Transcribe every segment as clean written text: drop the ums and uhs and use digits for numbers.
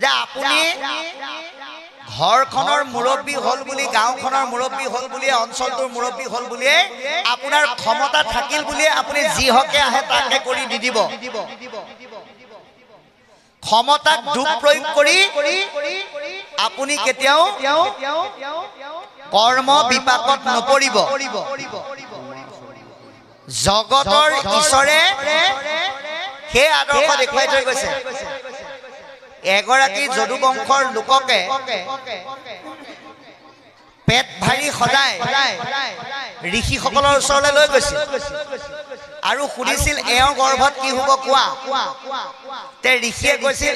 যে আপুনি ঘৰখনৰ মুৰব্বী হল বুলি গাঁওখনৰ মুৰব্বী হল বুলি অঞ্চলটোৰ মুৰব্বী হল বুলি আপোনাৰ ক্ষমতা থাকিল বুলি আপুনি যি হকে আহে তাকে কৰি দি দিব ক্ষমতাক দুঃপ্ৰয়োগ কৰি আপুনি কেতিয়াও কৰ্ম বিপাকত নপৰিব জগতৰ ঈশ্বৰে সেই আদৰ্শ দেখুৱাই থৈ গৈছে এগৰাকী যদু বংশৰ লোককে পেট ভাৰী সদায় ঋষিসকলৰ ওচৰলৈ লৈ গৈছিল আৰু সুধিছিল এওঁৰ গৰ্ভত কি হ'ব কোৱা তে ঋষিয়ে কৈছিল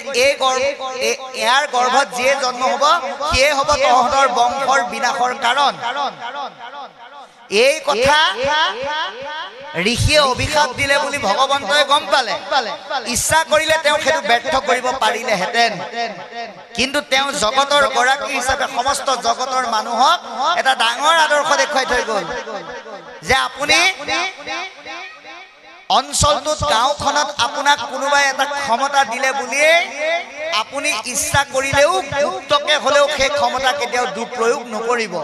ইয়াৰ গৰ্ভত যিয়ে জন্ম হ'ব সিয়ে হ'ব তহঁতৰ বংশৰ বিনাশৰ কাৰণ এই কথা ঋষিয়ে অভিশাপ দিলে বুলি ভগৱন্তই গম পালে ইচ্ছা কৰিলে তেওঁ সেইটো ব্যৰ্থ কৰিব পাৰিলেহেঁতেন কিন্তু তেওঁ জগতৰ গৰাকী হিচাপে সমস্ত জগতৰ মানুহক এটা ডাঙৰ আদৰ্শ দেখুৱাই থৈ গ'ল যে আপুনি অঞ্চলটোত গাঁওখনত আপোনাক কোনোবাই এটা ক্ষমতা দিলে বুলিয়ে আপুনি ইচ্ছা কৰিলেও গুপ্তকে হলেও সেই ক্ষমতা কেতিয়াও দুঃপ্ৰয়োগ নকৰিব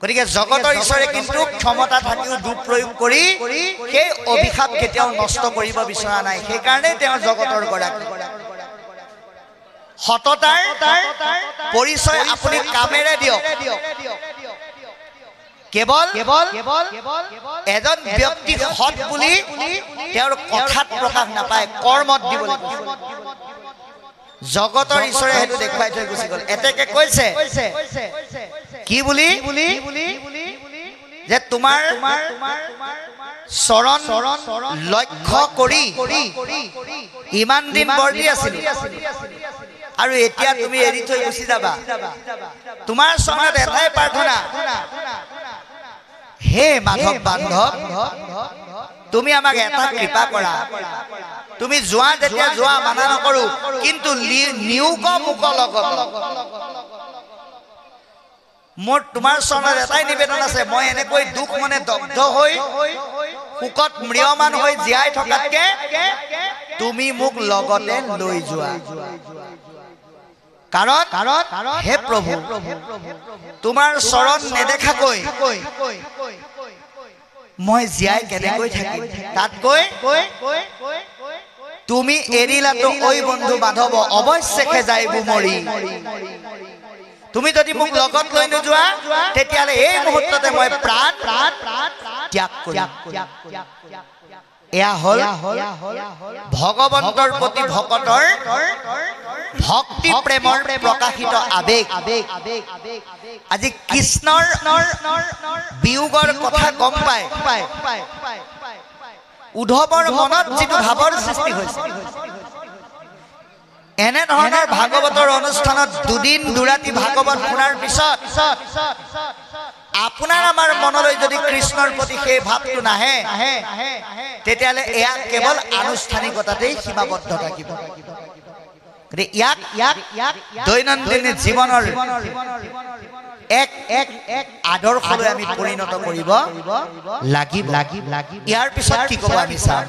গতিকে জগতৰ ঈশ্বৰে কিন্তু ক্ষমতা থাকিও দুঃপ্ৰয়োগ কৰি সেই অভিশাপ কেতিয়াও নষ্ট কৰিব বিচৰা নাই সেইকাৰণে তেওঁ জগতৰ গৰাকী সততাৰ পৰিচয় আপুনি কামেৰে দিয়ক কেৱল এজন ব্যক্তি সৎ বুলি তেওঁৰ কথাত প্ৰকাশ নাপায় কৰ্মত দিব লাগিব জগতৰ ঈশ্বৰে সেইটো দেখুৱাই থৈ গুচি গ'ল এতেকে কৈছে কি বুলি যে তোমাৰ চৰণ লক্ষ্য কৰি ইমান দিন বৰ্তি আছিল আৰু এতিয়া তুমি এৰি থৈ গুচি যাবা তোমাৰ চৰণত এটাই প্ৰাৰ্থনা হে মাধৱ বান্ধৱ তুমি আমাক এটা কৃপা কৰা তুমি যোৱা যেতিয়া যোৱা মানা নকৰো কিন্তু নিউক মুক লগত মোৰ তোমাৰ চৰণত এটাই নিবেদন আছে মই এনেকৈ দুখ মনে দগ্ধ হৈ শোকত ম্ৰিয়মান হৈ জীয়াই থকাতকে তুমি মোক লগতে লৈ যোৱা কাৰণ হে প্ৰভু তোমাৰ চৰণ নেদেখাকৈ মই জীয়াই কেনেকৈ থাকিম তাতকৈ তুমি এৰিলাতো ঐ বন্ধু মাধৱ অৱশ্যে যাইব মৰি তুমি যদি মোক লগত লৈ নোযোৱা তেতিয়ালে এই মুহূৰ্ততে মই প্ৰাণ ত্যাগ কৰিম এয়া হল ভগৱন্তৰ প্ৰতি ভকতৰ ভক্তি প্ৰেমৰ প্ৰকাশিত আবেগ আজি কৃষ্ণৰ বিয়োগৰ কথা গম পায় উদ্ধৱৰ মনত যিটো ভাৱৰ সৃষ্টি হৈছে এনে ধৰণৰ ভাগৱতৰ অনুষ্ঠানত দুদিন দুৰাতি ভাগৱত শুনাৰ পিছত আপোনাৰ আমাৰ মনলৈ যদি কৃষ্ণৰ প্ৰতি সেই ভাৱটো নাহে তেতিয়াহ'লে এয়া কেৱল আনুষ্ঠানিকতাতেই সীমাবদ্ধ থাকিব ইয়াক দৈনন্দিন জীৱনৰ এক আদৰ্শলৈ আমি পৰিণত কৰিব লাগিব ইয়াৰ পিছত কি ক'ব আমি চাম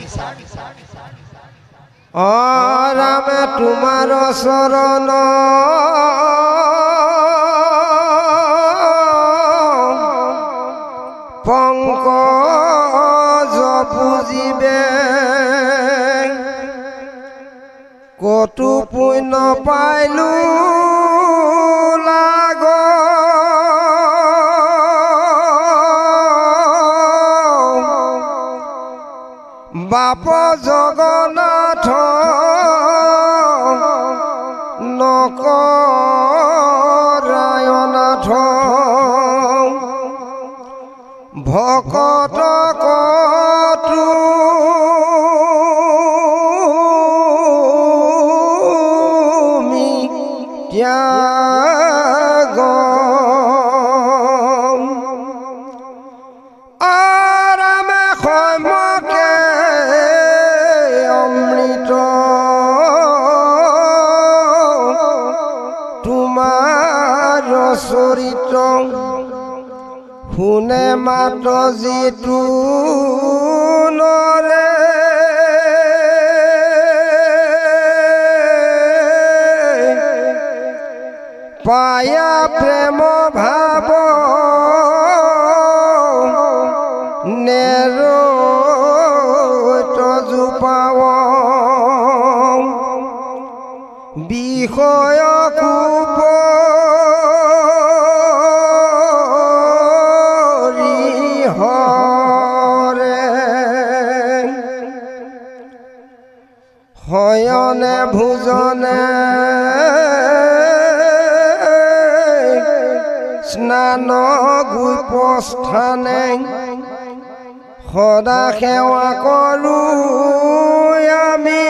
ও ৰাম তোমাৰ শৰণ পঙ্কজ পুজিবে কটু পুণ্য পাইলু লাগ বাপ জগন্নাথ নকৰায়নাথ ভকত কটু ত্যাগ আৰামে সমকে অমৃত তোমাৰ চৰিত্ৰ শুনে মাত যিটো নৰে পায়া প্ৰেম ভাব নেৰো তজুপাও বিষয় কুপ হয়নে ভোজনে স্নান গুপস্থানে সদা সেৱা কৰো আমি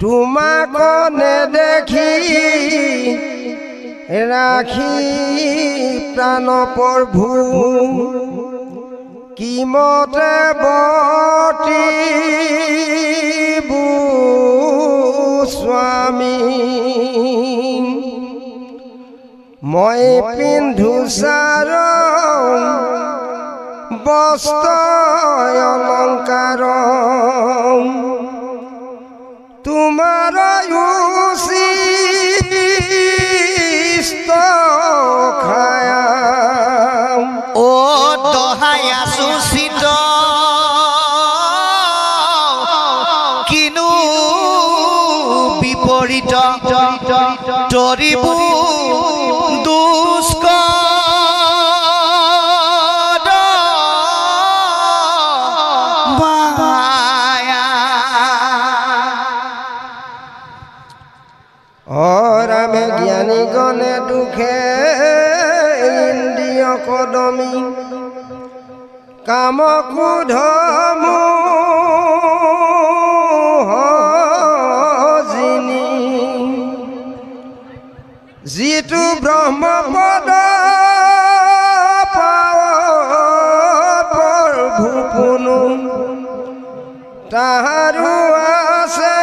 তোমাক নেদেখি ৰাখি প্ৰাণ প্ৰভু কিমতে বতিবু স্বামী মই পিন্ধু চাৰ বস্ত্ৰ অলংকাৰ তোমাৰ উচিত খায়া ও দহায়া সুচিত কিনু বিপৰীত তৰিবু দুষ্ক ৰামে জ্ঞানী গণে দুখে ইন্দ্ৰিয় কদমী কাম ক্ৰোধ মোহিনী যিটো ব্ৰহ্মপদ প্ৰভু পুনু তাহাৰো আছে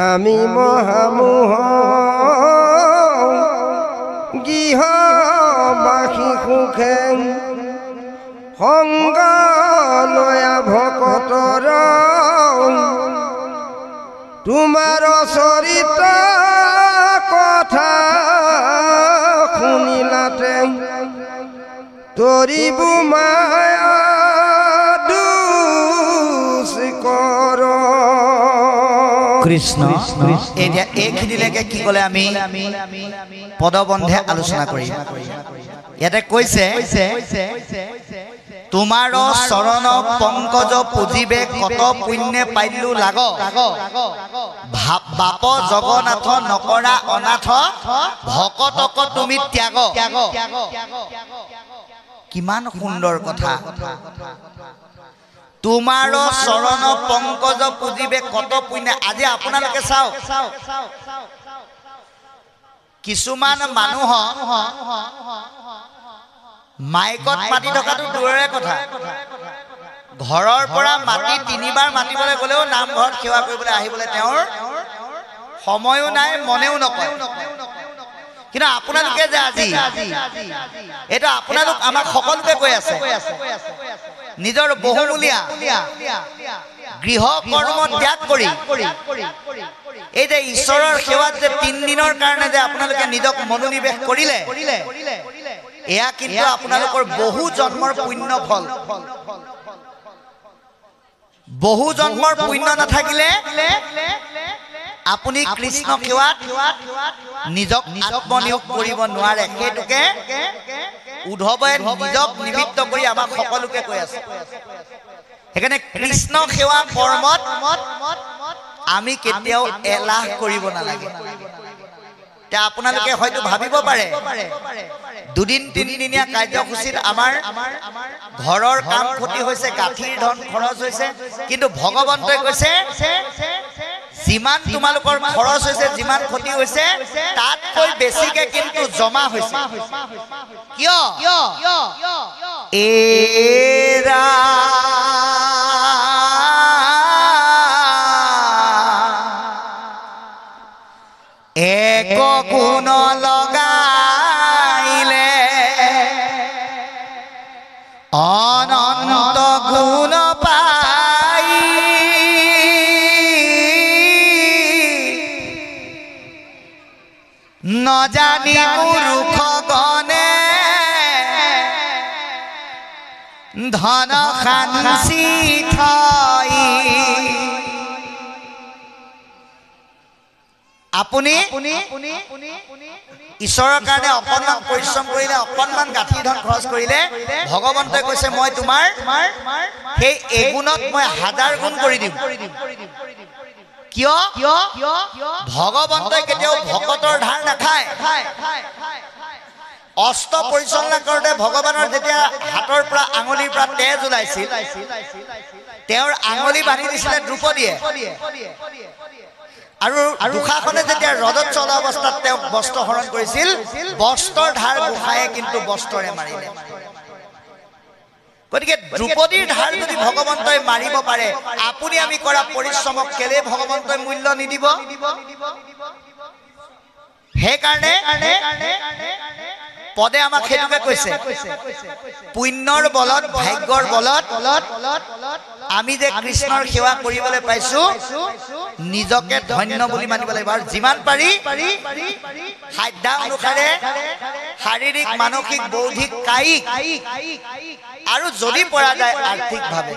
আমি মহামোহ গৃহ বাসী সুখে সংগ লয়া ভকতৰ তোমাৰ চৰিত্ৰ কথা শুনিলাতে তৰিবু মায়া দুষ কৰ কৃষ্ণ এতিয়া এইখিনিলৈকে কি ক'লে আমি পদবন্ধে আলোচনা কৰিম ইয়াতে কৈছে তোমাৰ চৰণ পংকজ পুজিবে কত পুণ্যে পাইলু লাগ বাপ জগন্নাথ নকৰা অনাথ ভকতক তুমি ত্যাগ কিমান সুন্দৰ কথা তোমাৰ চৰণ পংকজ পুজিবে কত পুণ্য আজি আপোনালোকে চাওক কিছুমান মানুহ মাইকত মাতি থকাটো দূৰৰে কথা ঘৰৰ পৰা মাতি তিনিবাৰ মাতিবলৈ গলেও নামঘৰত সেৱা কৰিবলৈ আহিবলৈ তেওঁৰ সময়ো নাই মনেও নকয় কিন্তু আপোনালোকে যে আজি এটা আপোনালোক আমাক সকলোকে কৈ আছে নিজৰ বহুমূলীয়া গৃহ কৰ্ম ত্যাগ কৰি এই যে ঈশ্বৰৰ সেৱাত যে 3 দিনৰ কাৰণে যে আপোনালোকে নিজক মনোনিবেশ কৰিলে এয়া কিন্তু আপোনালোকৰ বহু জন্মৰ পুণ্য ফল বহু জন্মৰ পুণ্য নাথাকিলে আপুনি কৃষ্ণ সেৱাত নিজক আত্মনিয়োগ কৰিব নোৱাৰে সেইটোকে উদ্ধৱে নিজক নিমিত্ত কৰি আমাক সকলোকে কৈ আছে সেইকাৰণে কৃষ্ণ সেৱা কৰ্মত আমি কেতিয়াও এলাহ কৰিব নালাগে তে আপোনালোকে হয়তো ভাবিব পাৰে দুদিন তিনিদিনীয়া কাৰ্যসূচীত আমাৰ ঘৰৰ কাম ক্ষতি হৈছে গাঁঠিৰ ধন খৰচ হৈছে কিন্তু ভগৱন্তই কৈছে যিমান তোমালোকৰ খৰচ হৈছে যিমান ক্ষতি হৈছে তাতকৈ বেছিকে কিন্তু জমা হৈছে কিয় এৰা এক গুণ লগাইলে নজানি মূৰ্খ গণে ধন সাঞ্চি থৈ আপুনি ঈশ্বৰৰ কাৰণে অকণমান পৰিশ্ৰম কৰিলে অকণমান গাঁঠি ধন খৰচ কৰিলে ভগৱন্তই কৈছে মই তোমাৰ সেই এগুণত মই 1000 গুণ কৰি দিম কিয় ভগৱন্তই কেতিয়াও ভকতৰ ধাৰ নাখায় অস্ত পৰিচালনা কৰোঁতে ভগৱানৰ যেতিয়া হাতৰ পৰা আঙুলিৰ পৰা তেজ ওলাইছিল তেওঁৰ আঙুলি বান্ধি দিছিলে দ্ৰুপদীয়ে আৰু দুখাখনে যেতিয়া ৰদত চলা অৱস্থাত তেওঁক বস্ত্ৰ হৰণ কৰিছিল বস্ত্ৰৰ ধাৰ গোসাঁয়ে কিন্তু বস্ত্ৰৰে মাৰিলে গতিকে দ্ৰুপদীৰ ধাৰ যদি ভগৱন্তই মাৰিব পাৰে আপুনি আমি কৰা পৰিশ্ৰমক কেলে ভগৱন্তই মূল্য নিদিব সেইকাৰণে পদে আমাক সেইটোকে কৈছে পুণ্যৰ বলত ভাগ্যৰ বলত আমি যে কৃষ্ণৰ সেৱা কৰিবলৈ পাইছো নিজকে ধন্য বুলি মানিব লাগিব আৰু যিমান পাৰি সাধ্য অনুসাৰে শাৰীৰিক মানসিক বৌদ্ধিক কায়িক আৰু যদি পৰা যায় আৰ্থিকভাৱে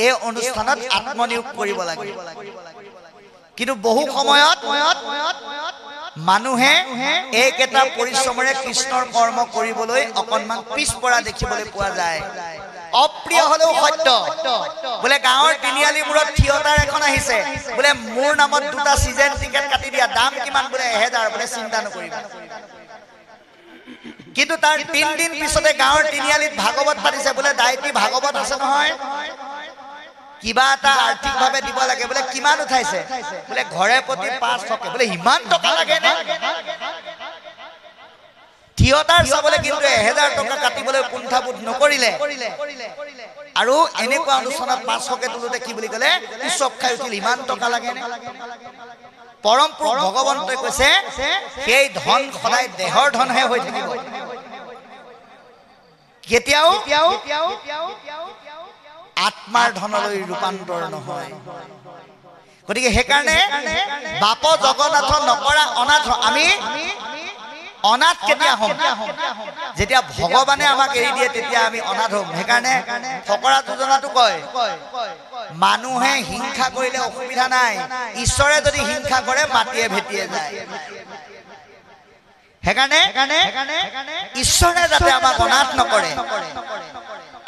এই অনুষ্ঠানত আত্মনিয়োগ কৰিব লাগে কিন্তু বহু সময়ত মানুহে এইকেইটা পৰিশ্ৰমেৰে কৃষ্ণৰ কৰ্ম কৰিবলৈ অকণমান পিছপৰা দেখিবলৈ পোৱা যায় অপ্ৰিয় হলেও সত্য বোলে গাঁৱৰ তিনিআলি মূৰত থিয়েটাৰ এখন আহিছে বোলে মোৰ নামত দুটা সিজন টিকেট কাটি দিয়া দাম কিমান বোলে 1000 বোলে চিন্তা নকৰিবা কিন্তু তাৰ 3 দিন পিছতে গাঁৱৰ তিনিআলিত ভাগৱত পাতিছে বোলে দাইতি ভাগৱত আছে নহয় কিবা এটা আৰ্থিকভাৱে দিব লাগে বোলে কিমান উঠাইছে বোলে ঘৰে প্ৰতি 500 বোলে ইমান টকা লাগে নে থিয়েটাৰ চাবলৈ কিন্তু 1000 টকা কাটিবলৈ কুণ্ঠাবোধ নকৰিলে আৰু এনেকুৱা অনুষ্ঠানত 500 তোলোতে কি বুলি ক'লে উৎসৱ খাই উঠিল ইমান টকা লাগে নে পৰম পুৰুষ ভগৱন্তই কৈছে সেই ধন সদায় দেহৰ ধনহে হৈ থাকিব কেতিয়াও আত্মাৰ ধনলৈ ৰূপান্তৰ নহয় গতিকে সেইকাৰণে বাপ জগন্নাথ নকৰা অনাথ আমি অনাথ কেতিয়া হ'ম যেতিয়া ভগৱানে আমাক এৰি দিয়ে তেতিয়া আমি অনাথ হ'ম সেইকাৰণে ফকৰা যোজনাটো কয় মানুহে হিংসা কৰিলে অসুবিধা নাই ঈশ্বৰে যদি হিংসা কৰে মাটিয়ে ভেটিয়ে যায় সেইকাৰণে ঈশ্বৰে যাতে আমাক অনাথ নকৰে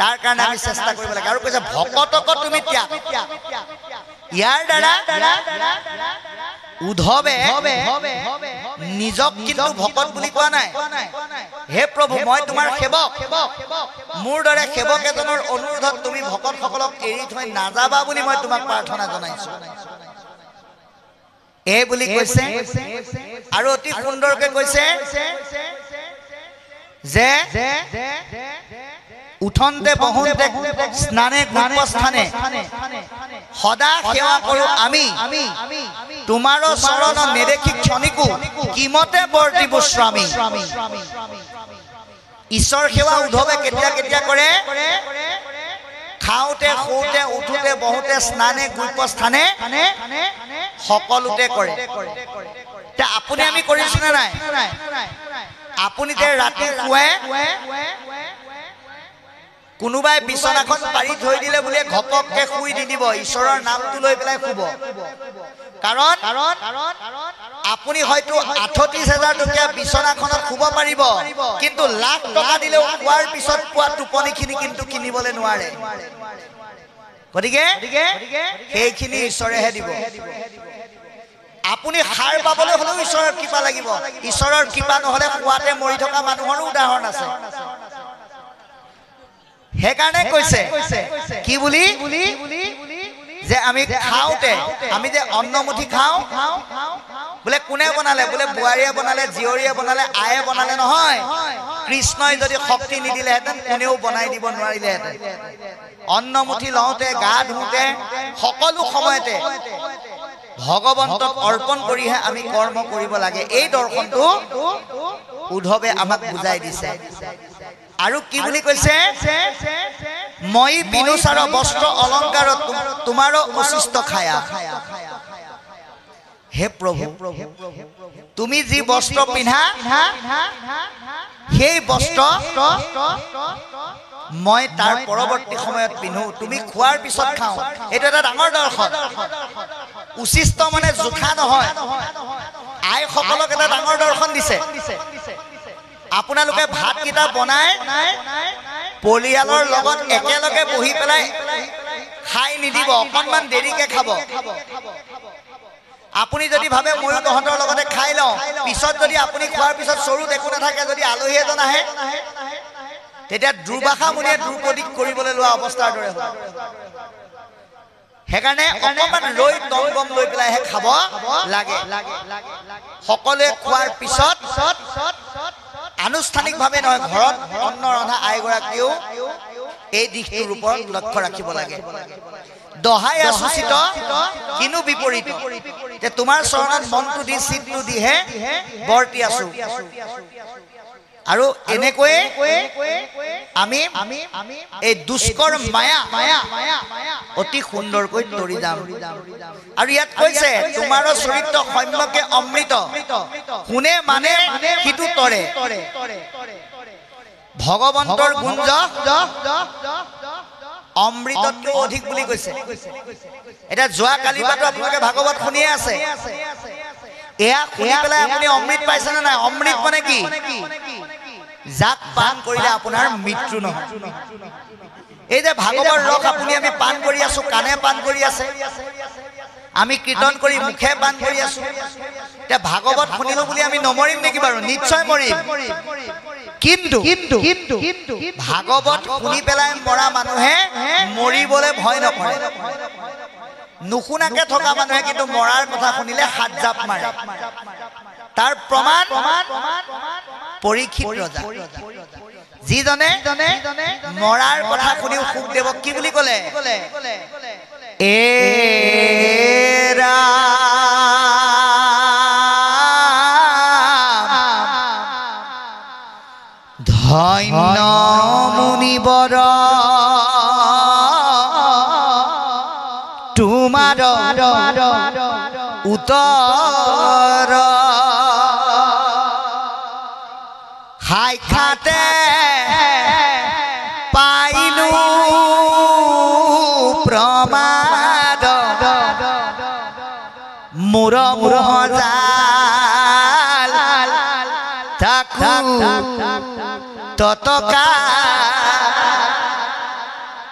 তাৰ কাৰণে আমি চেষ্টা কৰিব লাগে আৰু কৈছে ভকতক তুমি ত্যাগ ইয়াৰ দ্বাৰা উদ্ধৱে নিজক কিন্তু ভকত বুলি কোৱা নাই হে প্ৰভু মই তোমাৰ সেৱক মোৰ দৰে সেৱক এজনৰ অনুৰোধত তুমি ভকতসকলক এৰি থৈ নাযাবা বুলি মই তোমাক প্ৰাৰ্থনা জনাইছো এই বুলি কৈছে আৰু অতি সুন্দৰকৈ কৈছে যে উঠন্তে বহন্তে স্নানে গুপ্তস্থানে সদা সেৱা কৰো আমি তোমাৰ চৰণ নেদেখি ক্ষণিকো কিমতে বৰ্তিব স্বামী ঈশ্বৰ সেৱা উদ্ধৱে কেতিয়া কেতিয়া কৰে খাওঁতে শুওঁতে উঠোতে বহুতে স্নানে গুপ্তস্থানে সকলোতে কৰে আপুনি আমি কৰিছো নে নাই আপুনি যে ৰাতি শুৱে কোনোবাই বিছনাখন পাৰি থৈ দিলে বুলে ঘপককে শুই দি দিব ঈশ্বৰৰ নামটো লৈ পেলাই শুব কাৰণ আপুনি হয়তো 38000 টকীয়া বিছনাখনত শুব পাৰিব কিন্তু লাখ টকা দিলেও শুৱাৰ পিছত পোৱা টোপনিখিনি কিন্তু কিনিবলৈ নোৱাৰে গতিকে সেইখিনি ঈশ্বৰেহে দিব আপুনি সাৰ পাবলৈ হলেও ঈশ্বৰৰ কৃপা লাগিব ঈশ্বৰৰ কৃপা নহলে শুৱাতে মৰি থকা মানুহৰো উদাহৰণ আছে সেইকাৰণে কৈছে কি বুলি যে আমি খাওঁতে আমি যে অন্নমুঠি খাওঁ বোলে কোনে বনালে বোলে বোৱাৰীয়ে বনালে জীয়ৰীয়ে বনালে আয়ে বনালে নহয় কৃষ্ণই যদি শক্তি নিদিলেহেঁতেন কোনেও বনাই দিব নোৱাৰিলেহেঁতেন অন্নমুঠি লওঁতে গা ধুওঁতে সকলো সময়তে ভগৱন্তক অৰ্পণ কৰিহে আমি কৰ্ম কৰিব লাগে এই দৰ্শনটো উদ্ধৱে আমাক বুজাই দিছে আৰু কি বুলি কৈছে মই বিনুচাৰ বস্ত্ৰ অলংকাৰ তোমাৰো উচিষ্ট খায়া হে প্ৰভু তুমি যি বস্ত্ৰ পিন্ধা সেই বস্ত্ৰ মই তাৰ পৰৱৰ্তী সময়ত পিন্ধো তুমি খোৱাৰ পিছত খাওঁ এইটো এটা ডাঙৰ দৰ্শন উচিষ্ট মানে জোঠা নহয় আই সকলক এটা ডাঙৰ দৰ্শন দিছে আপোনালোকে ভাত কিটা বনাই পৰিয়ালৰ লগত একেলগে বহি পেলাই খাই নিদিব অকণমান দেৰিকে খাব আপুনি যদি ভাবে ময়ো তহঁতৰ লগতে খাই লওঁ পিছত যদি আপুনি খোৱাৰ পিছত চৰুত একো নাথাকে যদি আলহী এজন আহে তেতিয়া দুৰ্বাসা মুনিয়ে দুৰ্পদীক কৰিবলৈ লোৱা অৱস্থাৰ দৰে হ'ব সেইকাৰণে অকণমান ৰৈ দমগম লৈ পেলাইহে খাব লাগে সকলোৱে খোৱাৰ পিছত আনুষ্ঠানিকভাৱে নহয় ঘৰত অন্ন ৰন্ধা আইগৰাকীয়েও এই দিশটোৰ ওপৰত লক্ষ্য ৰাখিব লাগে দহাই আচুচিত কিনো বিপৰীত যে তোমাৰ চৰণত মনটো দি চিতটো দিহে বৰ্তি আছো আৰু এনেকৈ আমি এই দুষ্কৰ মায়া অতি সুন্দৰকৈ তৰি যাম আৰু ইয়াত কৈছে তোমাৰ চৰিত্ৰ সম্যকে অমৃত কোনে মানে সিটো তৰে ভগৱন্তৰ গুঞ্জ অমৃততকৈ অধিক বুলি কৈছে এটা যোৱা কালি পাতো আপোনালোকে ভাগৱত শুনিয়ে আছে এয়া শুনি পেলাই আপুনি অমৃত পাইছে নে নাই অমৃত মানে কি যাক পান কৰিলে আপোনাৰ মৃত্যু নহয় এই যে ভাগৱত ৰস আপুনি আমি পান কৰি আছো কানে পান কৰি আছে আমি কীৰ্তন কৰি মুখে পান কৰি আছো এতিয়া ভাগৱত শুনিলো বুলি আমি নমৰিম নেকি বাৰু নিশ্চয় মৰিম কিন্তু ভাগৱত শুনি পেলাই মৰা মানুহে মৰিবলৈ ভয় নকৰে নুশুনাকে থকা মানুহে কিন্তু মৰাৰ কথা শুনিলে হাত জাপ মাৰে তাৰ প্ৰমাণ পৰীক্ষিত ৰজা যিজনে মৰাৰ কথা শুনিও শুকদেৱক কি বুলি ক'লে এৰা ধন্য মুনিবৰ তোমাৰ উত্তৰ সাক্ষাতে পাইলো প্ৰমাদ মোৰ মোহজাল তাকো ততকা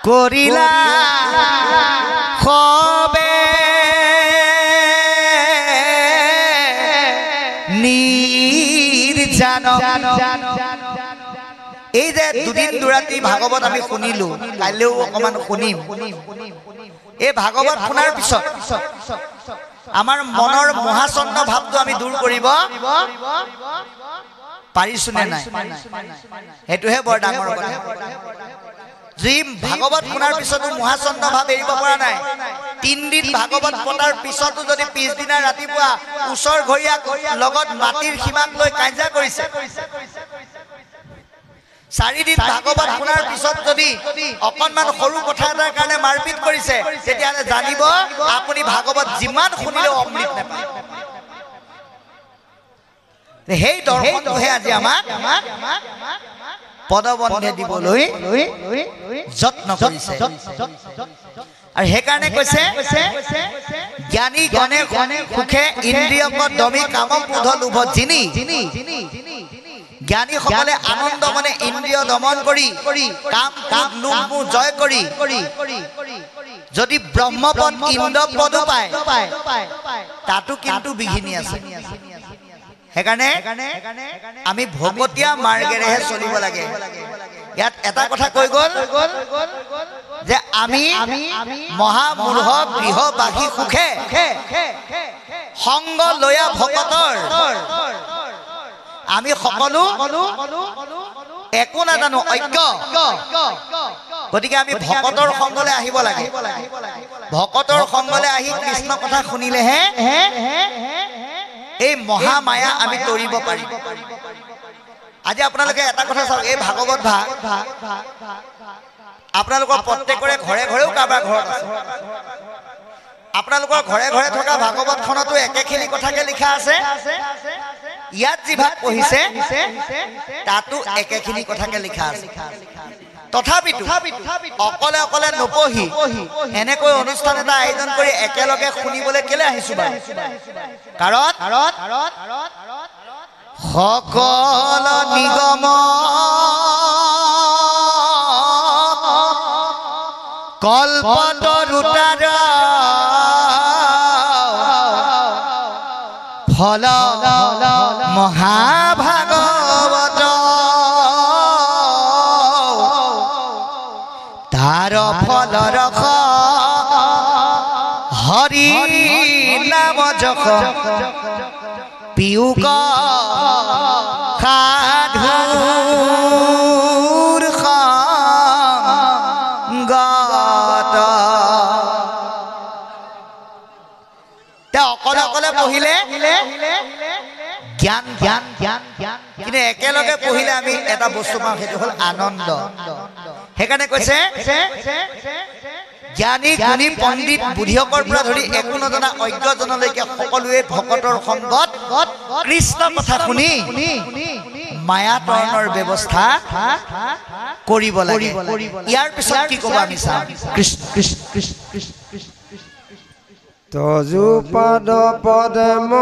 কৰিলা খবে নিৰ্জান এই যে দুদিন দুৰাতি ভাগৱত আমি শুনিলো কাইলেও অকমান শুনিম এই ভাগৱত শুনাৰ পিছত আমাৰ মনৰ মহাচন্ন ভাৱটো আমি দূৰ কৰিব পাৰিছো নে নাই হেতুহে বৰ ডাঙৰ কথা যি ভাগৱত শুনাৰ পিছতো মহাচন্ন ভাৱ এৰিব পৰা নাই 3 দিন ভাগৱত পতাৰ পিছতো যদি পিছদিনা ৰাতিপুৱা ওচৰ ঘৰীয়া লগত মাটিৰ সীমাক লৈ কাজিয়া কৰিছে 4 দিন ভাগৱত শুনাৰ পিছত যদি অকণমান সৰু কথা এটাৰ কাৰণে মাৰপিট কৰিছে তেতিয়াহ'লে জানিব আপুনি ভাগৱত যিমান শুনিলেও অমৃত নাপায় সেই দৰ্শনটোহে আজি আমাক পদবন্ধে দিবলৈ যত্ন কৰিছে আৰু সেইকাৰণে কৈছে জ্ঞানী গণে সুখে ইন্দ্ৰিয়ক দমি কাম ক্ৰোধ লোভ জিনি জ্ঞানী সকলে আনন্দ মনে ইন্দ্ৰিয় দমন কৰি কাম ক্ৰোধ লোভ জয় কৰি যদি ব্ৰহ্মপদ ইন্দ্ৰপদো পায় তাতো কিন্তু বিঘিনি আছে সেইকাৰণে আমি ভকতীয়া মাৰ্গেৰেহে চলিব লাগে ইয়াত এটা কথা কৈ গ'ল যে আমি মহামূঢ় গৃহবাসী সুখে সংগ লয়া ভকতৰ আমি সকলো একো নাজানো অজ্ঞ গতিকে আমি ভকতৰ সংগলৈ আহিব লাগে ভকতৰ সংগলৈ আহি কৃষ্ণ কথা শুনিলেহে এই মহামায়া আমি তৰিব পাৰিম আজি আপোনালোকে এটা কথা চাওক এই ভাগৱত ভাগ আপোনালোকৰ প্ৰত্যেকৰে ঘৰে ঘৰেও কাৰোবাৰ ঘৰত আছে আপোনালোকৰ ঘৰে ঘৰে থকা ভাগৱতখনতো একেখিনি কথাকে লিখা আছে ইয়াত যি ভাগ পঢ়িছে তাতো একেখিনি কথাকে লিখা আছে তথাপিতো অকলে অকলে নপঢ়ি এনেকৈ অনুষ্ঠান এটা আয়োজন কৰি একেলগে শুনিবলৈ কেলে আহিছো বাৰু কাৰণ সকল নিগম কল্পতৰুতাৰ ফল মহাভাগৱত তাৰ ফল ৰস হৰি নাম যশ পিউক সাধুৰ সংগত অকলে অকলে পঢ়িলে জ্ঞান জ্ঞান জ্ঞান জ্ঞান কিন্তু একেলগে পঢ়িলে আমি এটা বস্তু পাওঁ সেইটো হ'ল আনন্দ সেইকাৰণে কৈছে জ্ঞানী গুণী পণ্ডিত বুদ্ধিয়কৰ পৰা ধৰি একো নজনা অজ্ঞজনলৈকে সকলোৱে ভকতৰ সংগত কৃষ্ণ কথা শুনি মায়া তৰণৰ ব্যৱস্থা কৰিব লাগে ইয়াৰ পিছত কি ক'ব আমি চাওঁ কৃষ্ণ কৃষ্ণ কৃষ্ণ কৃষ্ণ তজু পদ পদ্ম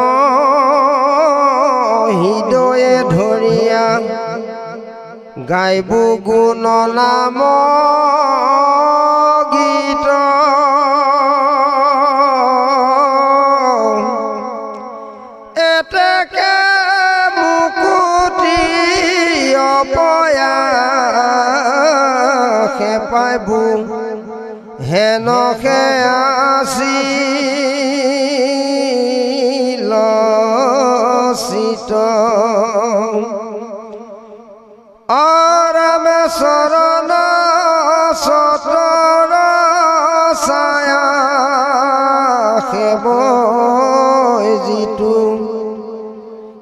হৃদয়ে ধৰিয়া গাইবু গুণ নাম গীত এতেকে মুকুতি অপয়া সে পাইবু হেন সে লচিত অৰামে চৰণ সতৰ ছায়া সেৱ যিটো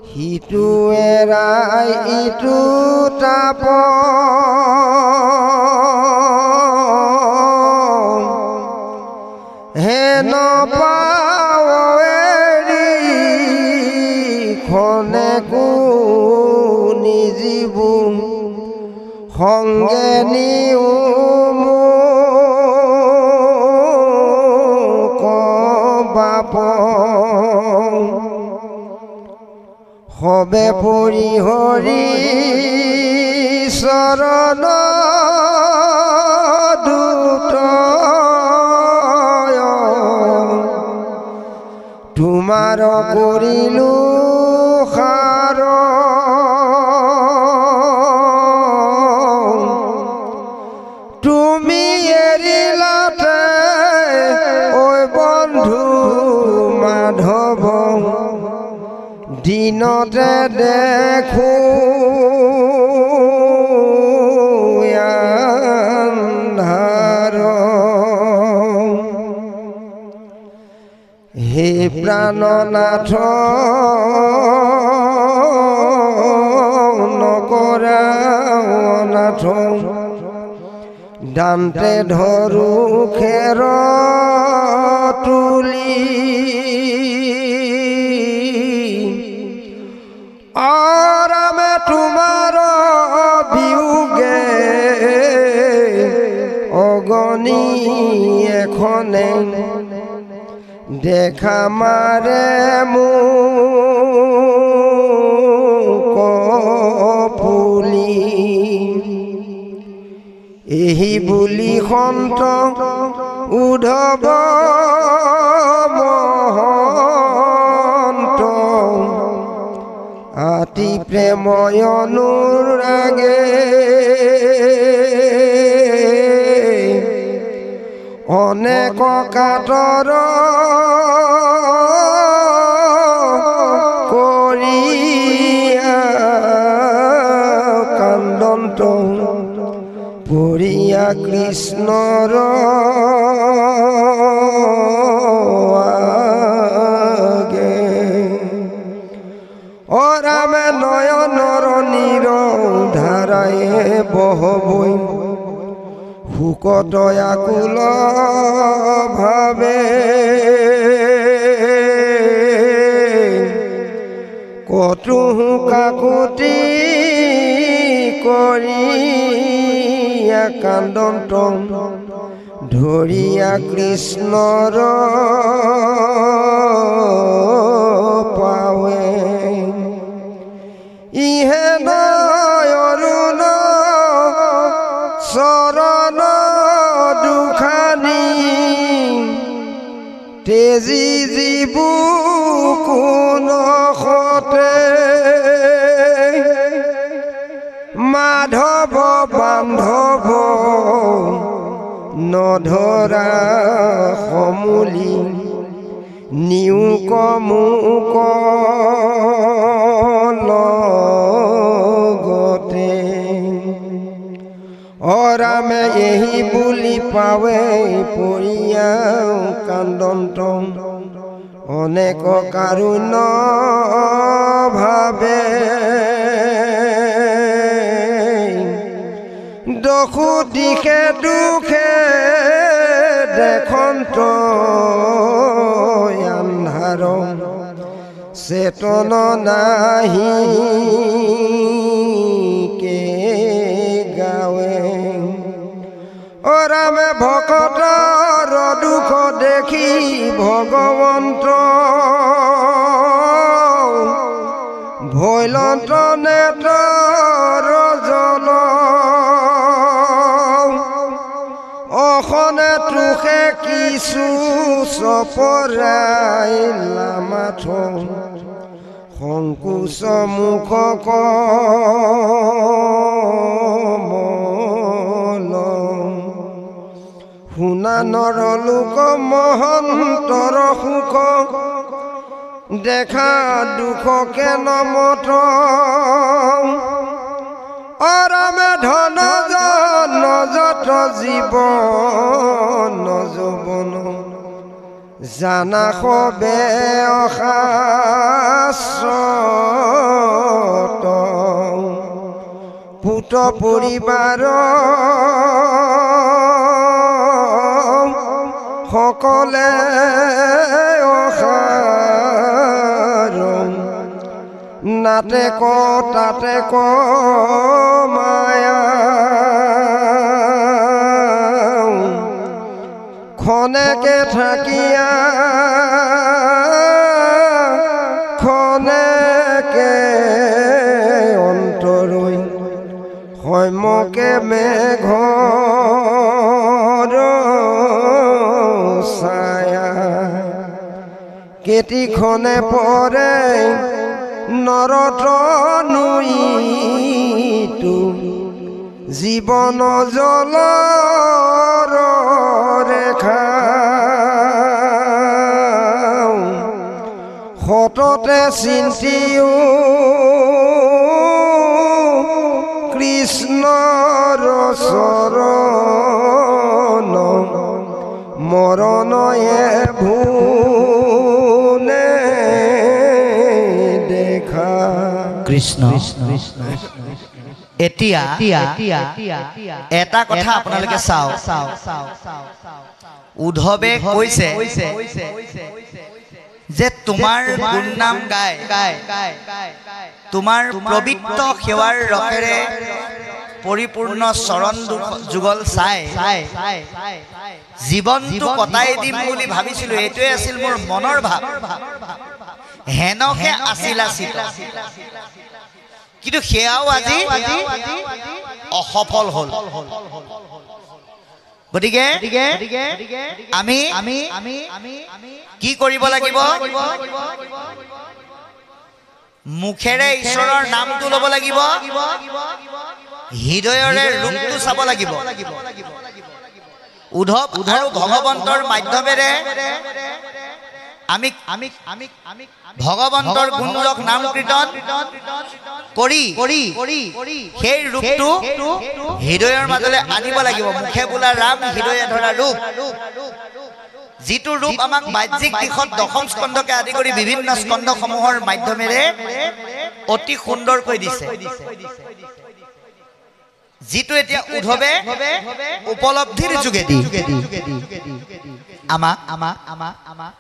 সিটো এৰাই ইটো তাপ হেন পাৱেৰি খনেকো নিজিবু সংগে নিও বাপ সবে পৰি হৰি চৰণ দূত তোমাৰ কৰিলো সাৰ তুমি এৰিলাতে ঐ বন্ধু মাধৱ দিনতে দেখো আন্ধাৰ হে প্ৰাণনাথ নকৰা অনাথ দান্তে ধৰো খেৰ তুলি আৰামে তোমাৰ বিয়োগে অগণি এখনে দেখা মাৰে মোক পুলি এহি বুলি সন্ত উদ্ধৱ মহন্ত আতি প্ৰেময় অনুৰাগে অনেক কাতৰ কৰিয়া কান্দন্ত পৰিয়া কৃষ্ণৰ আগে অৰামে নয়নৰ নীৰ ধাৰায়ে বহবৈ সুখ ভোকত আকুল ভাবে কতু কাকুতি কৰি কান্দন্ত ধৰিয়া কৃষ্ণৰ পাৱে ইহে নয়ৰুণ চৰণ দুখানি তেজি জীবু কোন সতে মাধৱ বান্ধৱ নধৰা সমূলি নিউক মুক লগতে অৰামে এহি বুলি পাৱে পৰিয়া কান্দন্ত অনেক কাৰুণ্য ভাবে দখু দিশে দুখে দেখন্ত আন্ধাৰ চেতন নাহি কে গাৱে অৰামে ভকতৰ দুখ দেখি ভগৱন্ত ভৈলন্ত নেতৰ জল অখনে তুখে কিছু চপৰাই লামাথ সংকোচ মুখ কমল শুনা নৰ লোক মহন্তৰ সুখ দেখা দুখ কেন মত অৰামে ধন নজত জীৱন যৌৱন জানা সবে অশাশ্বত পুত পৰিবাৰ সকলে অসাৰ নাতে ক তাতে ক মায়া খনেকে থাকিয়া খনেকে অন্তৰৈ সমকে মেঘৰ ছায়া কেতিখনে পৰে নৰত নুইটো জীৱন জলৰ ৰেখা সততে চিন্তিও কৃষ্ণৰ চৰণ মৰণয়ে ভুনে দেখা কৃষ্ণ এতিয়া এটা কথা আপোনালোকে চাওক উদ্ধৱে কৈছে যে তোমাৰ গুণনাম গায় তোমাৰ পবিত্ৰ সেৱাৰ ৰসেৰে পৰিপূৰ্ণ চৰণ যুগল চাই জীৱনটো কটাই দিম বুলি ভাবিছিলো এইটোৱে আছিল মোৰ মনৰ ভাৱ হেনকে আছিল কিন্তু সেয়াও আজি অসফল হল গতিকে আমি কি কৰিব লাগিব মুখেৰে ঈশ্বৰৰ নামটো ল'ব লাগিব হৃদয়ৰে ৰূপটো চাব লাগিব উদ্ধৱ আৰু ভগৱন্তৰ মাধ্যমেৰে আমি ভগৱন্তৰ গুণজক নাম কীৰ্তন কৰি সেই ৰূপটো হৃদয়ৰ মাজলৈ আনিব লাগিব মুখে বোলা ৰাম হৃদয়ে ধৰা ৰূপ যিটো ৰূপ আমাক বাহ্যিক দিশত দশম স্কন্ধকে আদি কৰি বিভিন্ন স্কন্ধসমূহৰ মাধ্যমেৰে অতি সুন্দৰকৈ দিছে যিটো এতিয়া উদ্ধৱে উপলব্ধিৰ যোগেদি আমাক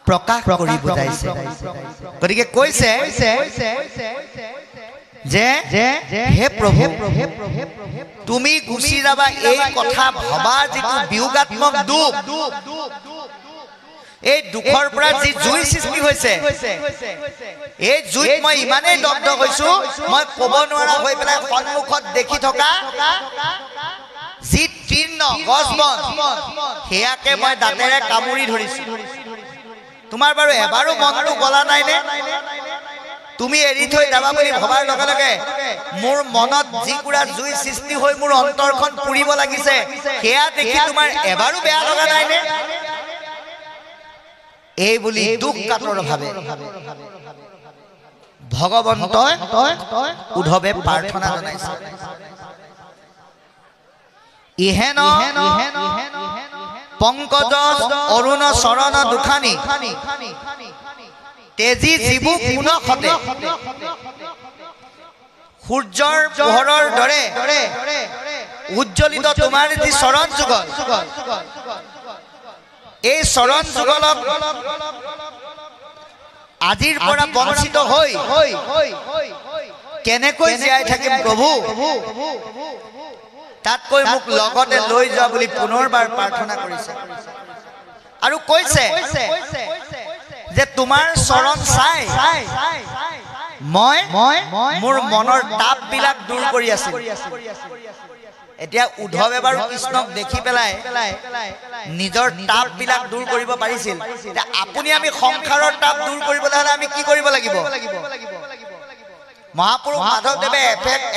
প্ৰকাশ কৰি বুজাইছে গতিকে কৈছে যে হে প্ৰভু তুমি গুচি যাবা এই কথা ভবা যিটো বিয়োগাত্মক দুখ এই দুখৰ পৰা যি জুই সৃষ্টি হৈছে এই জুইত মই ইমানেই দগ্ধ হৈছো মই ক'ব নোৱাৰা হৈ পেলাই সন্মুখত দেখি থকা যি তৃণ গছ বন সেয়াকে মই দাঁতেৰে কামুৰি ধৰিছো তোমাৰ বাৰু এবাৰো মনটো গলা নাইনে তুমি এৰি থৈ যাবা বুলি ভবাৰ লগে লগে মোৰ মনত যিকুৰা জুই সৃষ্টি হৈ মোৰ অন্তৰখন পুৰিব লাগিছে সেয়া দেখি তোমাৰ এবাৰো বেয়া লগা নাইনে এই বুলি দুখ কাতৰ ভাবে ভগৱন্তই উদ্ধৱে প্ৰাৰ্থনা জনাইছে ইহেন পংকজ অৰুণ চৰণ দুখানি তেজী জীবু পুনঃতে সূৰ্যৰ পোহৰৰ দৰে উজ্জ্বলিত তোমাৰ যি চৰণ যুগল এই চৰণ যুগলক আজিৰ পৰা বঞ্চিত হৈ কেনেকৈ জীয়াই থাকিম প্ৰভু তাতকৈ মোক লগতে লৈ যোৱা বুলি পুনৰবাৰ প্ৰাৰ্থনা কৰিছে আৰু কৈছে যে তোমাৰ চৰণ চাই মই মোৰ মনৰ তাপ বিলাক দূৰ কৰি আছো এতিয়া উদ্ধৱে বাৰু কৃষ্ণক দেখি পেলাই নিজৰ তাপ বিলাক দূৰ কৰিব পাৰিছিল আপুনি আমি সংসাৰৰ তাপ দূৰ কৰিবলৈ হলে আমি কি কৰিব লাগিব মহাপুৰুষ মাধৱদেৱে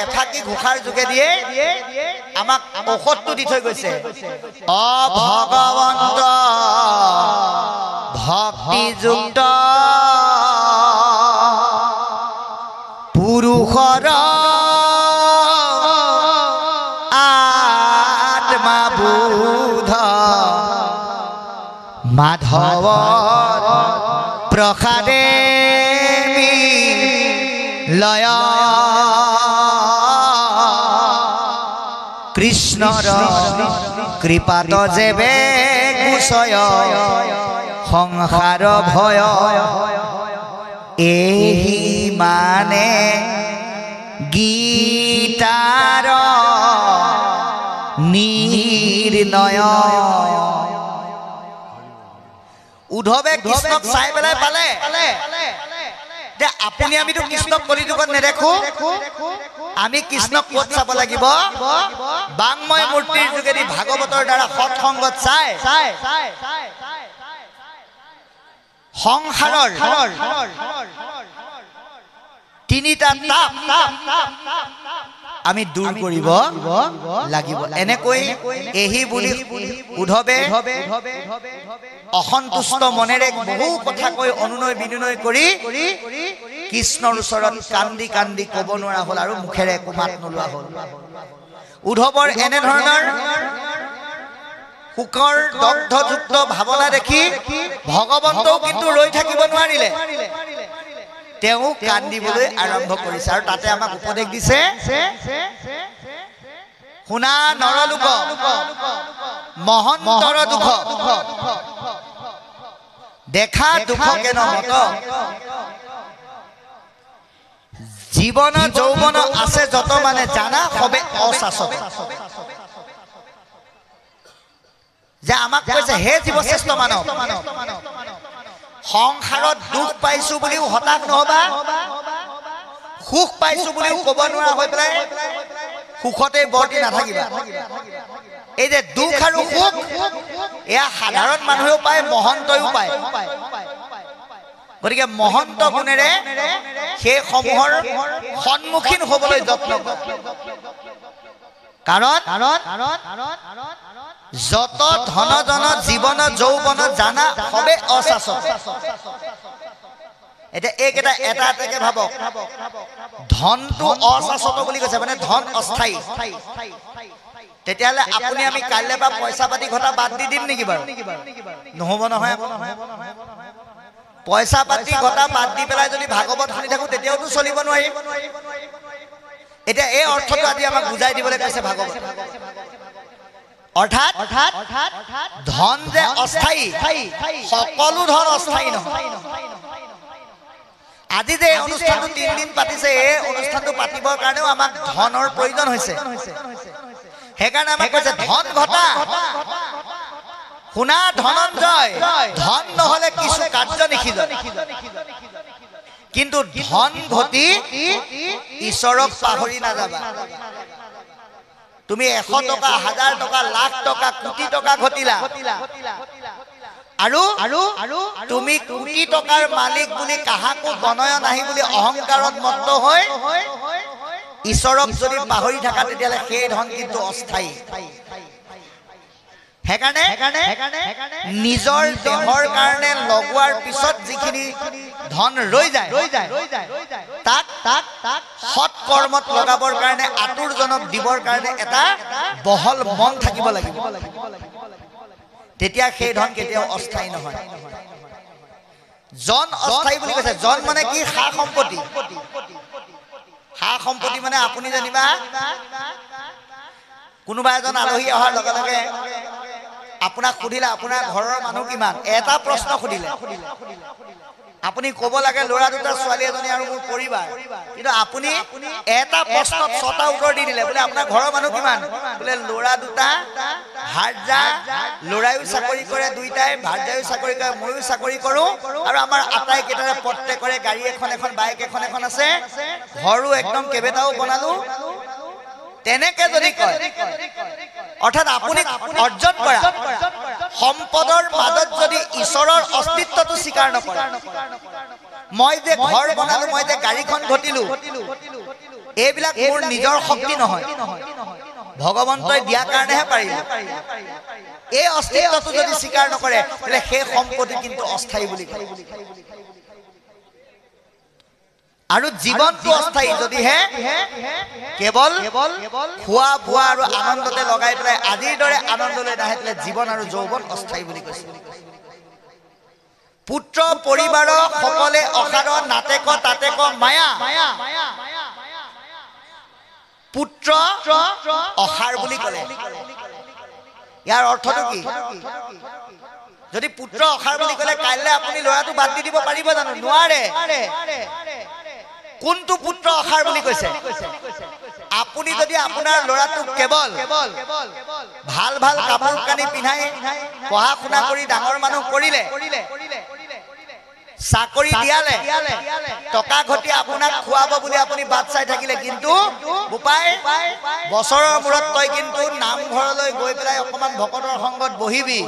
এফাকি ঘোষাৰ যোগেদিয়ে আমাক ঔষধটো দি থৈ গৈছে অ ভগৱন্ত ভক্তিযুক্ত পুৰুষৰ আত্মাবোধ মাধৱ প্ৰসাদে লয় কৃষ্ণৰ কৃপাত যেবে কুশয় সংসাৰ ভয় এহি মানে গীতাৰ নিৰ্ণয় উদ্ধৱে কৃষ্ণক চাই পেলাই পালে যে আপুনি আমিতো কৃষ্ণক কলিযুগত নেদেখো আমি কৃষ্ণক ক'ত চাব লাগিব বাংময় মূৰ্তিৰ যোগেদি ভাগৱতৰ দ্বাৰা সৎসংগত চাই সংসাৰৰ তিনিটা তাপ আমি দূৰ কৰিব লাগিব এনেকৈ এহি বুলি উদ্ধৱে অসন্তুষ্ট মনেৰে বহু কথা কৈ অনুনয় বিনয় কৰি কৃষ্ণৰ ওচৰত কান্দি কান্দি ক'ব নোৱাৰা হ'ল আৰু মুখেৰে একো মাত নোলোৱা হ'ল উদ্ধৱৰ এনে ধৰণৰ শোকৰ দগ্ধযুক্ত ভাৱনা দেখি ভগৱন্তও কিন্তু ৰৈ থাকিব নোৱাৰিলে তেওঁ কান্দিবলৈ আৰম্ভ কৰিছে আৰু তাতে আমাক উপদেশ দিছে শুনা নৰলোক মহন্তৰ দুখ দেখা দুখকে নহত জীৱন যৌৱন আছে যত মানে জানা সবে অশাসক যে আমাক কৈছে হে জীৱশ্ৰেষ্ঠ মানৱ সংসাৰত দুখ পাইছো বুলিও হতাশ নহবা সুখ পাইছো বুলিও ক'ব নোৱাৰা হৈ পেলাই সুখতে বৰ্তি নাথাকিবা এই যে দুখ আৰু সুখ এয়া সাধাৰণ মানুহেও পায় মহন্তয়ো পায় গতিকে মহন্ত গুণেৰে সেই সমূহৰ সন্মুখীন হ'বলৈ যত্ন কাৰণ যত ধন জন জীৱন যৌৱন জানা সবে অশাসক এতিয়া এইকেইটা এটা এটাকে ভাবক ধনটো অশাসক বুলি কৈছে মানে ধন অস্থায়ী তেতিয়াহ'লে আপুনি আমি কাইলৈ পৰা পইচা পাতি ঘটা বাদ দি দিম নেকি বাৰু নহ'ব নহয় পইচা পাতি ঘটা বাদ দি পেলাই যদি ভাগৱত শুনি থাকো তেতিয়াওতো চলিব নোৱাৰিম এতিয়া এই অৰ্থটো আজি আমাক বুজাই দিবলৈ কৈছে ভাগৱত। অৰ্থাৎ ধন যে অস্থায়ী, সকলো ধন অস্থায়ী নহয়। আজি যে অনুষ্ঠানটো 3 দিন পাতিছে, এই অনুষ্ঠানটো পাতিবৰ কাৰণেও আমাক ধনৰ প্ৰয়োজন হৈছে। সেইকাৰণে আমাক কৈছে ধন ঘটা। শুনা ধনঞ্জয়, ধন নহলে কিছু কাৰ্য নিষিদ্ধ, কিন্তু ধন ঘটি ঈশ্বৰক পাহৰি নাযাবা। তুমি 100 টকা, 1000 টকা, লাখ টকা, কোটি টকা ঘটিলা, আৰু তুমি কোটি টকাৰ মালিক বুলি কাহাকো গণয় নাহি বুলি অহংকাৰত মত্ত হৈ ঈশ্বৰক যদি পাহৰি থাকা, তেতিয়াহ'লে সেই ধন কিন্তু অস্থায়ী। সেইকাৰণে নিজৰ দেহৰ কাৰণে লগোৱাৰ পিছত যিখিনি ধন ৰৈ যায়, তাক সৎ কৰ্মত লগাবৰ কাৰণে, আতুৰজনক দিবৰ কাৰণে এটা বহল মন থাকিব লাগিব। তেতিয়া সেই ধন কেতিয়াও অস্থায়ী নহয়। জন অস্থায়ী বুলি কৈছে। জন মানে কি? সা সম্পত্তি। সা সম্পত্তি মানে আপুনি জানিবা কোনোবা এজন আলহী অহাৰ লগে লগে আপোনাক সুধিলে আপোনাৰ ঘৰৰ মানুহ কিমান, এটা প্ৰশ্ন সুধিলে, আপুনি ক'ব লাগে ল'ৰা দুটা, ছোৱালী এজনী আৰু মোৰ পৰিবাৰ। কিন্তু আপুনি এটা প্ৰশ্নত 6টা উত্তৰ দি দিলে। বোলে আপোনাৰ ঘৰৰ মানুহ কিমান? বোলে ল'ৰা দুটা, ভাৰ্যা, ল'ৰাইও চাকৰি কৰে, দুইটাই, ভাৰ্যাইও চাকৰি কৰে, ময়ো চাকৰি কৰোঁ, আৰু আমাৰ আটাইকেইটাৰে প্ৰত্যেকৰে গাড়ী এখন, বাইক এখন আছে, ঘৰো একদম কেইবাটাও বনালো। তেনেকে যদি কয়, অৰ্থাৎ আপুনি অৰ্জন কৰা সম্পদৰ মাজত যদি ঈশ্বৰৰ অস্তিত্বটো স্বীকাৰ নকৰে, মই যে ঘৰ বনালো, মই যে গাড়ীখন ঘটিলো, এইবিলাক মোৰ নিজৰ শক্তি নহয়, ভগৱন্তই দিয়াৰ কাৰণেহে পাৰিলো, এই অস্তিত্বটো যদি স্বীকাৰ নকৰে, তেতিয়াহ'লে সেই সম্পত্তি কিন্তু অস্থায়ী বুলি কয়। আৰু জীৱনটো অস্থায়ী যদিহে কেৱল খোৱা বোৱা আৰু আনন্দতে লগাই পেলাই আজিৰ দৰে আনন্দলৈ নাহে, তেতিয়াহ'লে জীৱন আৰু যৌৱন অস্থায়ী বুলি কৈছে। পুত্ৰ পৰিবাৰ সকলে অসাৰ নাটেক তাতেক মায়া। পুত্ৰ অসাৰ বুলি ক'লে ইয়াৰ অৰ্থটো কি? যদি পুত্ৰ অসাৰ বুলি ক'লে কাইলৈ আপুনি ল'ৰাটো বাদ দি দিব পাৰিব জানো? নোৱাৰে। কোনটো পুত্ৰ অসাৰ বুলি কৈছে? আপুনি যদি আপোনাৰ ল'ৰাটোক কেৱল ভাল ভাল কাপোৰ কানি পিন্ধাই পঢ়া শুনা কৰি ডাঙৰ মানুহ কৰিলে, চাকৰি দিয়ালে, টকা ঘটি আপোনাক খুৱাব বুলি আপুনি বাট চাই থাকিলে, কিন্তু বোপাই বছৰৰ মূৰত তই কিন্তু নামঘৰলৈ গৈ পেলাই অকমান ভকতৰ সংগত বহিবি,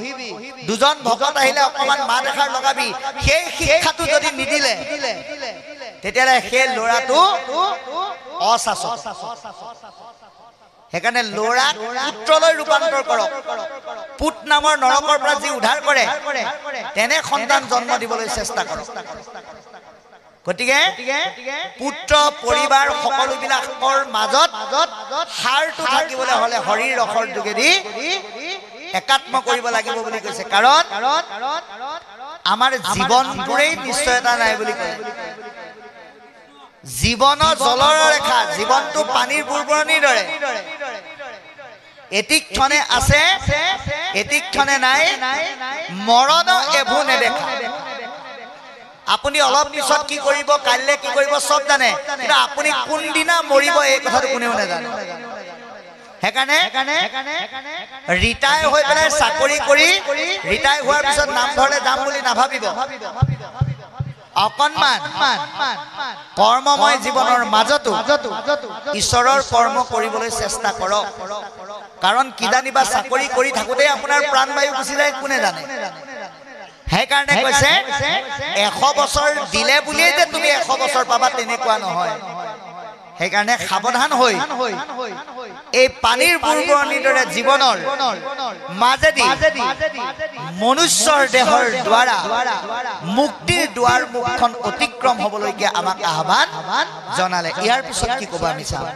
দুজন ভকত আহিলে অকমান মাত এষাৰ লগাবি, সেই শিক্ষাটো যদি নিদিলে, তেতিয়াহ'লে সেই ল'ৰাটো অচাচক। সেইকাৰণে ল'ৰাক পুত্ৰলৈ ৰূপান্তৰ কৰক। পুত নামৰ নৰকৰ পৰা যি উদ্ধাৰ কৰে, তেনে সন্তান জন্ম দিবলৈ চেষ্টা কৰক। গতিকে পুত্ৰ পৰিবাৰ সকলোবিলাকৰ মাজত সাৰটো থাকিবলৈ হ'লে হৰিৰ ৰসৰ যোগেদি একাত্ম কৰিব লাগিব বুলি কৈছে। কাৰণ আমাৰ জীৱনটোৰেই নিশ্চয়তা নাই বুলি কয়। জীৱনৰ জলৰ ৰেখা, জীৱনটো পানীৰ বুৰবুৰণিৰ দৰে, এটিক ক্ষণে আছে, এটিক ক্ষণে নাই, মৰণ এভো নেদেখা। আপুনি অলপ পিছত কি কৰিব, কাইলৈ কি কৰিব চব জানে, কিন্তু আপুনি কোনদিনা মৰিব এই কথাটো কোনেও নাজানে। সেইকাৰণে ৰিটায়াৰ হৈ পেলাই চাকৰি কৰি ৰিটায়াৰ হোৱাৰ পিছত নামঘৰলৈ যাম বুলি নাভাবিব। অকণমান কৰ্মময় জীৱনৰ মাজতো ঈশ্বৰৰ কৰ্ম কৰিবলৈ চেষ্টা কৰক। কাৰণ কিজানিবা চাকৰি কৰি থাকোঁতে আপোনাৰ প্ৰাণবায়ু গুচি যায়, কোনে জানে। সেইকাৰণে কৈছে 100 বছৰ দিলে বুলিয়ে যে তুমি 100 বছৰ পাবা তেনেকুৱা নহয়। সেইকাৰণে সাৱধান হৈ এই পানীৰ বুৰবুৰণিৰ দৰে জীৱনৰ মাজেদি মনুষ্যৰ দেহৰ দ্বাৰা মুক্তিৰ দুৱাৰ মুখখন অতিক্ৰম হ'বলৈকে আমাক আহ্বান জনালে। ইয়াৰ পিছত কি ক'ব আমি চাওঁ।